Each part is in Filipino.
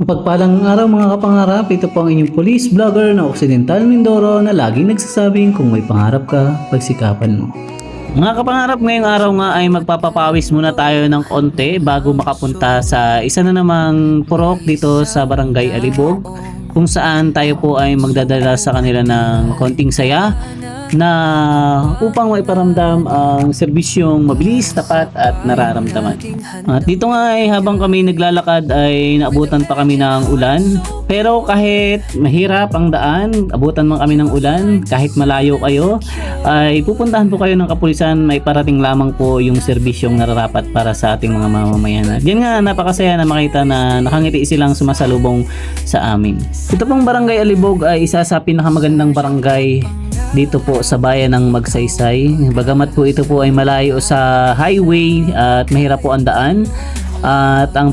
Mapagpalang araw mga kapangarap, ito po ang inyong police vlogger na Occidental Mindoro na laging nagsasabing kung may pangarap ka, pagsikapan mo. Mga kapangarap, ngayong araw nga ay magpapapawis muna tayo ng konti bago makapunta sa isa na namang purok dito sa Barangay Alibog, kung saan tayo po ay magdadala sa kanila ng konting saya na upang maiparamdam ang serbisyong mabilis, tapat at nararamdaman. At dito nga ay habang kami naglalakad ay naabutan pa kami ng ulan. Pero kahit mahirap ang daan, abutan man kami ng ulan, kahit malayo kayo, ay pupuntahan po kayo ng kapulisan, may parating lamang po yung serbisyong nararapat para sa ating mga mamamayan. At yan nga, napakasaya na makita na nakangiti silang sumasalubong sa amin. Ito pong Barangay Alibog ay isa sa pinakamagandang barangay dito po sa bayan ng Magsaysay. Bagamat po ito po ay malayo sa highway at mahirap po ang daan, at ang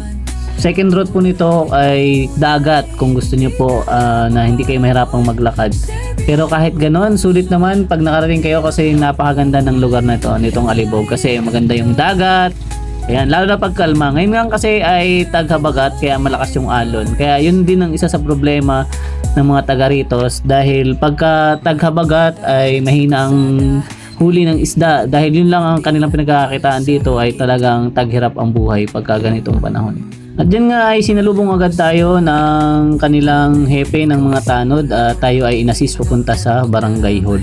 second route po nito ay dagat kung gusto nyo po na hindi kayo mahirapang maglakad. Pero kahit ganon, sulit naman pag nakarating kayo kasi napakaganda ng lugar na ito, nitong Alibog, kasi maganda yung dagat. Ayan, lalo na pagkalma. Ngayon nga kasi ay taghabagat kaya malakas yung alon. Kaya yun din ang isa sa problema ng mga taga rito, dahil pagka taghabagat ay mahina ang huli ng isda, dahil yun lang ang kanilang pinagkakakitaan dito, ay talagang taghirap ang buhay pagka ganitong panahon. At dyan nga ay sinalubong agad tayo ng kanilang hepe ng mga tanod at tayo ay inassist pupunta sa barangay hall.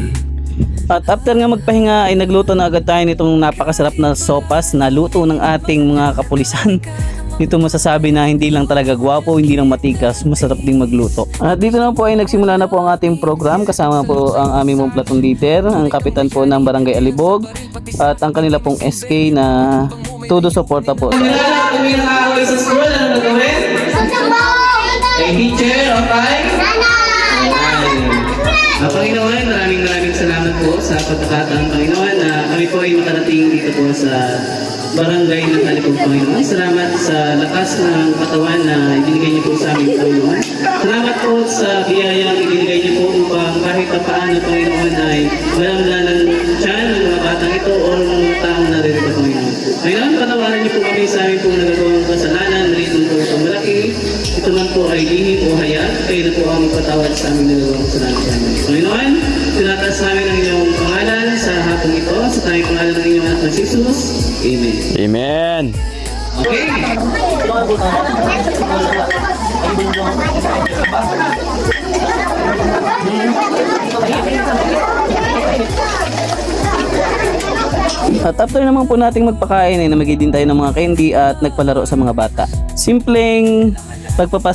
At after nga magpahinga ay nagluto na agad tayo nitong napakasarap na sopas na luto ng ating mga kapulisan. Dito masasabi na hindi lang talaga gwapo, hindi lang matikas, masarap ding magluto. At dito na po ay nagsimula na po ang ating program, kasama po ang aming mong platoon leader, ang kapitan po ng Barangay Alibog, at ang kanila pong SK na todo suporta po. Kung nakakawin sa school, ano gagawin? Kay teacher, okay? Panginoon, maraming salamat po sa pagkakataon, Panginoon, na kami po ay makarating dito po sa barangay ng Alibog, Panginoon. Salamat sa lakas ng katawan na ibinigay niyo po sa amin, Panginoon. Salamat po sa biyayang ibinigay niyo po upang kahit pa paano, Panginoon, ay walang ng tiyan ng mga batang ito o ng mga taong naririto, Panginoon. Panginoon, patawaran niyo po kami sa amin po nagagawang kasalanan, maliit po itong malaki. Ito man po ay lihim o hayat, kayo na po ang magpatawad sa amin nagagawang kasalanan, Panginoon. Tinataas namin ang inyong pangalan sa hapong ito, sa tayong pangalan ng inyong anak na Jesus. Amen. Amen. Okay. At after naman po nating magpakain ay namigay din tayo ng mga candy at nagpalaro sa mga bata. Simpleng pagpapas